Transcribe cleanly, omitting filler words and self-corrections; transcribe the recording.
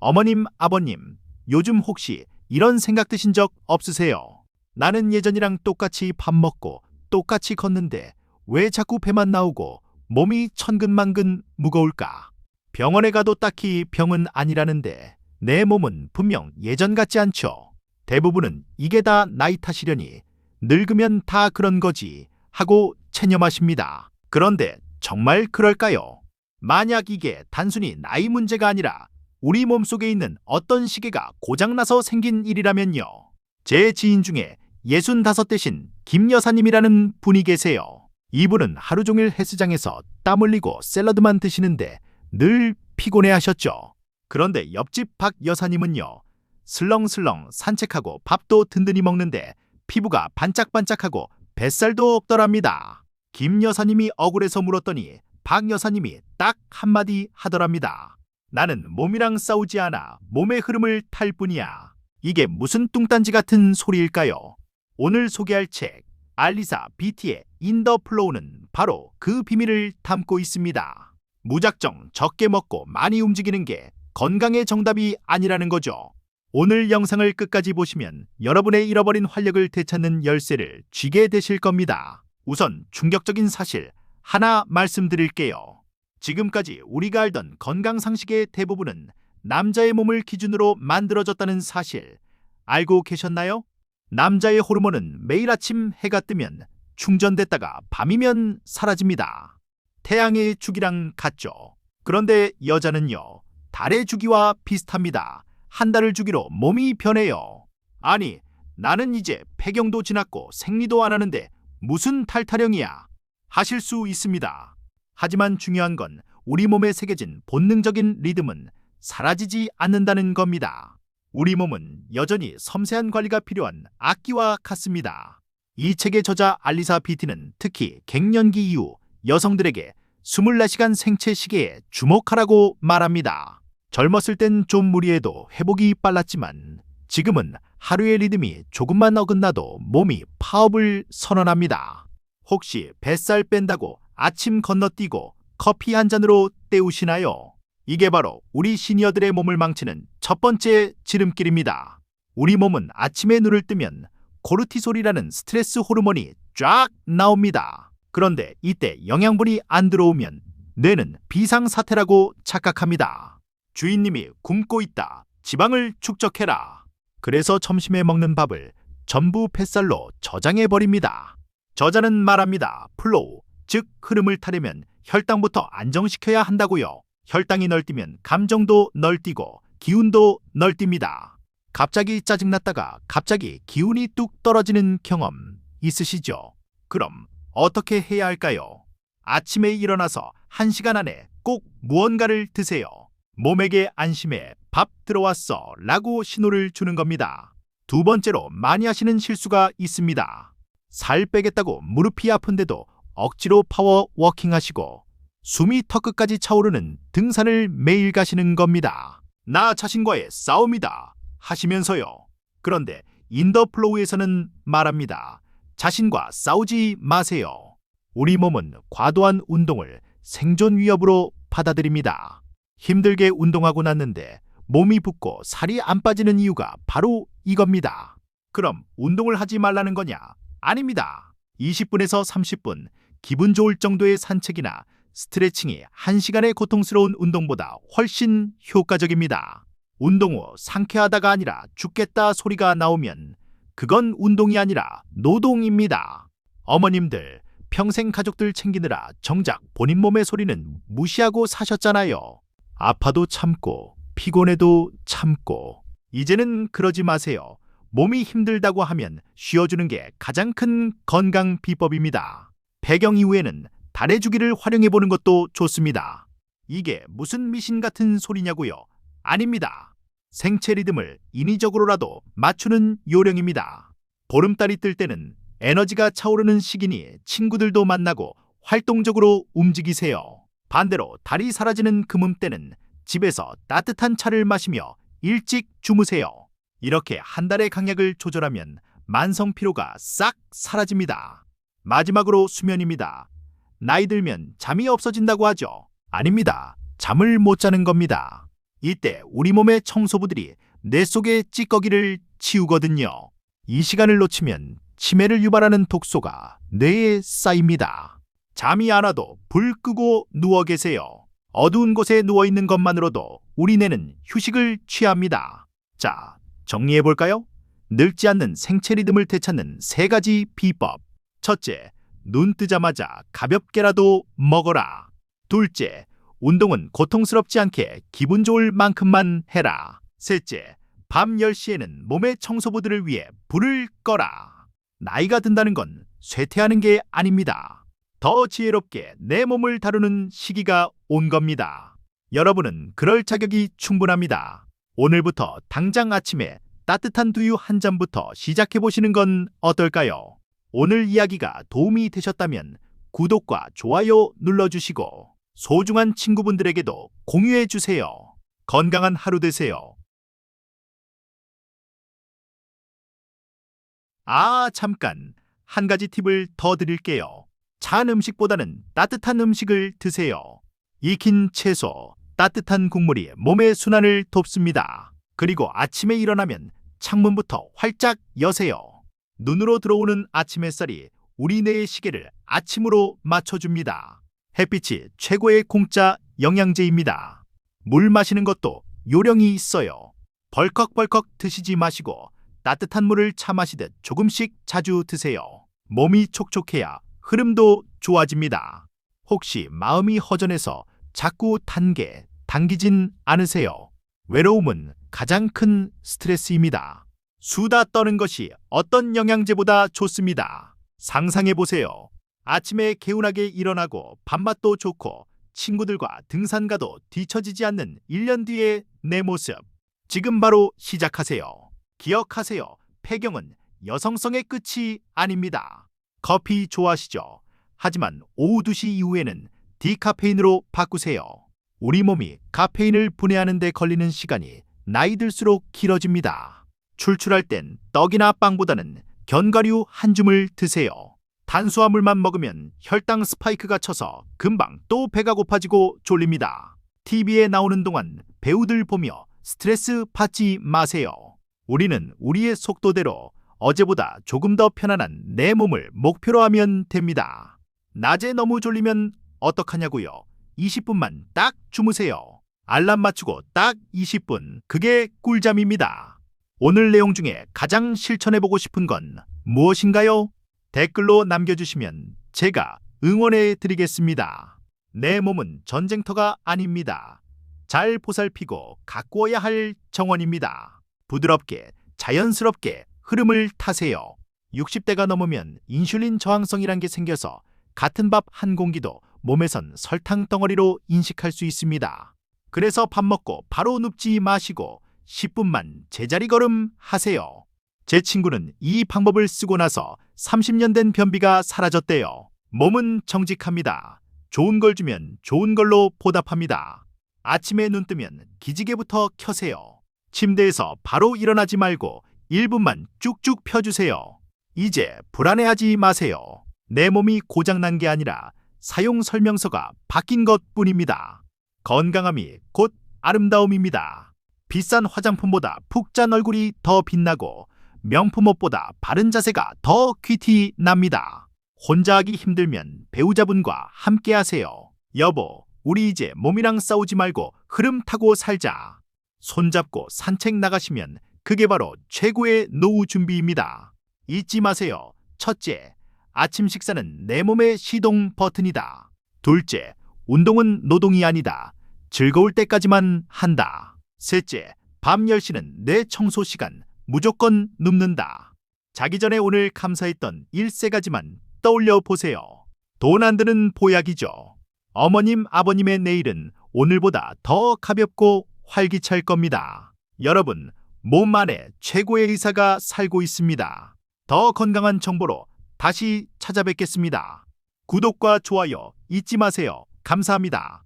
어머님, 아버님, 요즘 혹시 이런 생각 드신 적 없으세요? 나는 예전이랑 똑같이 밥 먹고 똑같이 걷는데 왜 자꾸 배만 나오고 몸이 천근만근 무거울까? 병원에 가도 딱히 병은 아니라는데 내 몸은 분명 예전 같지 않죠. 대부분은 이게 다 나이 탓이려니 늙으면 다 그런 거지 하고 체념하십니다. 그런데 정말 그럴까요? 만약 이게 단순히 나이 문제가 아니라 우리 몸속에 있는 어떤 시계가 고장나서 생긴 일이라면요. 제 지인 중에 65 되신 김 여사님이라는 분이 계세요. 이분은 하루 종일 헬스장에서 땀 흘리고 샐러드만 드시는데 늘 피곤해하셨죠. 그런데 옆집 박 여사님은요. 슬렁슬렁 산책하고 밥도 든든히 먹는데 피부가 반짝반짝하고 뱃살도 없더랍니다. 김 여사님이 억울해서 물었더니 박 여사님이 딱 한마디 하더랍니다. 나는 몸이랑 싸우지 않아 몸의 흐름을 탈 뿐이야. 이게 무슨 뚱딴지 같은 소리일까요? 오늘 소개할 책 알리사 비티의 인 더 플로우는 바로 그 비밀을 담고 있습니다. 무작정 적게 먹고 많이 움직이는 게 건강의 정답이 아니라는 거죠. 오늘 영상을 끝까지 보시면 여러분의 잃어버린 활력을 되찾는 열쇠를 쥐게 되실 겁니다. 우선 충격적인 사실 하나 말씀드릴게요. 지금까지 우리가 알던 건강 상식의 대부분은 남자의 몸을 기준으로 만들어졌다는 사실 알고 계셨나요? 남자의 호르몬은 매일 아침 해가 뜨면 충전됐다가 밤이면 사라집니다. 태양의 주기랑 같죠. 그런데 여자는요, 달의 주기와 비슷합니다. 한 달을 주기로 몸이 변해요. 아니, 나는 이제 폐경도 지났고 생리도 안 하는데 무슨 탈타령이야? 하실 수 있습니다. 하지만 중요한 건 우리 몸에 새겨진 본능적인 리듬은 사라지지 않는다는 겁니다. 우리 몸은 여전히 섬세한 관리가 필요한 악기와 같습니다. 이 책의 저자 알리사 비티는 특히 갱년기 이후 여성들에게 24시간 생체 시계에 주목하라고 말합니다. 젊었을 땐 좀 무리해도 회복이 빨랐지만 지금은 하루의 리듬이 조금만 어긋나도 몸이 파업을 선언합니다. 혹시 뱃살 뺀다고 아침 건너뛰고 커피 한 잔으로 때우시나요? 이게 바로 우리 시니어들의 몸을 망치는 첫 번째 지름길입니다. 우리 몸은 아침에 눈을 뜨면 코르티솔이라는 스트레스 호르몬이 쫙 나옵니다. 그런데 이때 영양분이 안 들어오면 뇌는 비상사태라고 착각합니다. 주인님이 굶고 있다. 지방을 축적해라. 그래서 점심에 먹는 밥을 전부 뱃살로 저장해버립니다. 저자는 말합니다. 플로우, 즉 흐름을 타려면 혈당부터 안정시켜야 한다고요. 혈당이 널뛰면 감정도 널뛰고 기운도 널뜁니다. 갑자기 짜증났다가 갑자기 기운이 뚝 떨어지는 경험 있으시죠? 그럼 어떻게 해야 할까요? 아침에 일어나서 1시간 안에 꼭 무언가를 드세요. 몸에게 안심해 밥 들어왔어 라고 신호를 주는 겁니다. 두 번째로 많이 하시는 실수가 있습니다. 살 빼겠다고 무릎이 아픈데도 억지로 파워워킹 하시고 숨이 턱끝까지 차오르는 등산을 매일 가시는 겁니다. 나 자신과의 싸움이다 하시면서요. 그런데 인더플로우에서는 말합니다. 자신과 싸우지 마세요. 우리 몸은 과도한 운동을 생존 위협으로 받아들입니다. 힘들게 운동하고 났는데 몸이 붓고 살이 안 빠지는 이유가 바로 이겁니다. 그럼 운동을 하지 말라는 거냐? 아닙니다. 20분에서 30분 기분 좋을 정도의 산책이나 스트레칭이 1시간의 고통스러운 운동보다 훨씬 효과적입니다. 운동 후 상쾌하다가 아니라 죽겠다 소리가 나오면 그건 운동이 아니라 노동입니다. 어머님들, 평생 가족들 챙기느라 정작 본인 몸의 소리는 무시하고 사셨잖아요. 아파도 참고 피곤해도 참고. 이제는 그러지 마세요. 몸이 힘들다고 하면 쉬어주는 게 가장 큰 건강 비법입니다. 폐경 이후에는 달의 주기를 활용해보는 것도 좋습니다. 이게 무슨 미신 같은 소리냐고요? 아닙니다. 생체 리듬을 인위적으로라도 맞추는 요령입니다. 보름달이 뜰 때는 에너지가 차오르는 시기니 친구들도 만나고 활동적으로 움직이세요. 반대로 달이 사라지는 금음때는 집에서 따뜻한 차를 마시며 일찍 주무세요. 이렇게 한 달의 강약을 조절하면 만성 피로가 싹 사라집니다. 마지막으로 수면입니다. 나이 들면 잠이 없어진다고 하죠. 아닙니다. 잠을 못 자는 겁니다. 이때 우리 몸의 청소부들이 뇌 속의 찌꺼기를 치우거든요. 이 시간을 놓치면 치매를 유발하는 독소가 뇌에 쌓입니다. 잠이 안 와도 불 끄고 누워 계세요. 어두운 곳에 누워 있는 것만으로도 우리 뇌는 휴식을 취합니다. 자, 정리해 볼까요? 늙지 않는 생체 리듬을 되찾는 3가지 비법. 첫째, 눈 뜨자마자 가볍게라도 먹어라. 둘째, 운동은 고통스럽지 않게 기분 좋을 만큼만 해라. 셋째, 밤 10시에는 몸의 청소부들을 위해 불을 꺼라. 나이가 든다는 건 쇠퇴하는 게 아닙니다. 더 지혜롭게 내 몸을 다루는 시기가 온 겁니다. 여러분은 그럴 자격이 충분합니다. 오늘부터 당장 아침에 따뜻한 두유 한 잔부터 시작해보시는 건 어떨까요? 오늘 이야기가 도움이 되셨다면 구독과 좋아요 눌러주시고 소중한 친구분들에게도 공유해주세요. 건강한 하루 되세요. 잠깐 한 가지 팁을 더 드릴게요. 찬 음식보다는 따뜻한 음식을 드세요. 익힌 채소, 따뜻한 국물이 몸의 순환을 돕습니다. 그리고 아침에 일어나면 창문부터 활짝 여세요. 눈으로 들어오는 아침 햇살이 우리 뇌의 시계를 아침으로 맞춰줍니다. 햇빛이 최고의 공짜 영양제입니다. 물 마시는 것도 요령이 있어요. 벌컥벌컥 드시지 마시고 따뜻한 물을 차 마시듯 조금씩 자주 드세요. 몸이 촉촉해야 흐름도 좋아집니다. 혹시 마음이 허전해서 자꾸 당기진 않으세요? 외로움은 가장 큰 스트레스입니다. 수다 떠는 것이 어떤 영양제보다 좋습니다. 상상해보세요. 아침에 개운하게 일어나고 밥맛도 좋고 친구들과 등산 가도 뒤처지지 않는 1년 뒤의 내 모습. 지금 바로 시작하세요. 기억하세요. 폐경은 여성성의 끝이 아닙니다. 커피 좋아하시죠? 하지만 오후 2시 이후에는 디카페인으로 바꾸세요. 우리 몸이 카페인을 분해하는 데 걸리는 시간이 나이 들수록 길어집니다. 출출할 땐 떡이나 빵보다는 견과류 한 줌을 드세요. 탄수화물만 먹으면 혈당 스파이크가 쳐서 금방 또 배가 고파지고 졸립니다. TV에 나오는 동안 배우들 보며 스트레스 받지 마세요. 우리는 우리의 속도대로 어제보다 조금 더 편안한 내 몸을 목표로 하면 됩니다. 낮에 너무 졸리면 어떡하냐고요? 20분만 딱 주무세요. 알람 맞추고 딱 20분. 그게 꿀잠입니다. 오늘 내용 중에 가장 실천해보고 싶은 건 무엇인가요? 댓글로 남겨주시면 제가 응원해 드리겠습니다. 내 몸은 전쟁터가 아닙니다. 잘 보살피고 가꾸어야 할 정원입니다. 부드럽게 자연스럽게 흐름을 타세요. 60대가 넘으면 인슐린 저항성이란 게 생겨서 같은 밥 한 공기도 몸에선 설탕 덩어리로 인식할 수 있습니다. 그래서 밥 먹고 바로 눕지 마시고 10분만 제자리 걸음 하세요. 제 친구는 이 방법을 쓰고 나서 30년 된 변비가 사라졌대요. 몸은 정직합니다. 좋은 걸 주면 좋은 걸로 보답합니다. 아침에 눈 뜨면 기지개부터 켜세요. 침대에서 바로 일어나지 말고 1분만 쭉쭉 펴주세요. 이제 불안해하지 마세요. 내 몸이 고장난 게 아니라 사용 설명서가 바뀐 것뿐입니다. 건강함이 곧 아름다움입니다. 비싼 화장품보다 푹 짠 얼굴이 더 빛나고 명품 옷보다 바른 자세가 더 퀴티 납니다. 혼자 하기 힘들면 배우자분과 함께 하세요. 여보, 우리 이제 몸이랑 싸우지 말고 흐름 타고 살자. 손잡고 산책 나가시면 그게 바로 최고의 노후 준비입니다. 잊지 마세요. 첫째, 아침 식사는 내 몸의 시동 버튼이다. 둘째, 운동은 노동이 아니다. 즐거울 때까지만 한다. 셋째, 밤 10시는 내 청소 시간. 무조건 눕는다. 자기 전에 오늘 감사했던 1가지만 떠올려 보세요. 돈 안 드는 보약이죠. 어머님, 아버님의 내일은 오늘보다 더 가볍고 활기찰 겁니다. 여러분, 몸 안에 최고의 의사가 살고 있습니다. 더 건강한 정보로 다시 찾아뵙겠습니다. 구독과 좋아요 잊지 마세요. 감사합니다.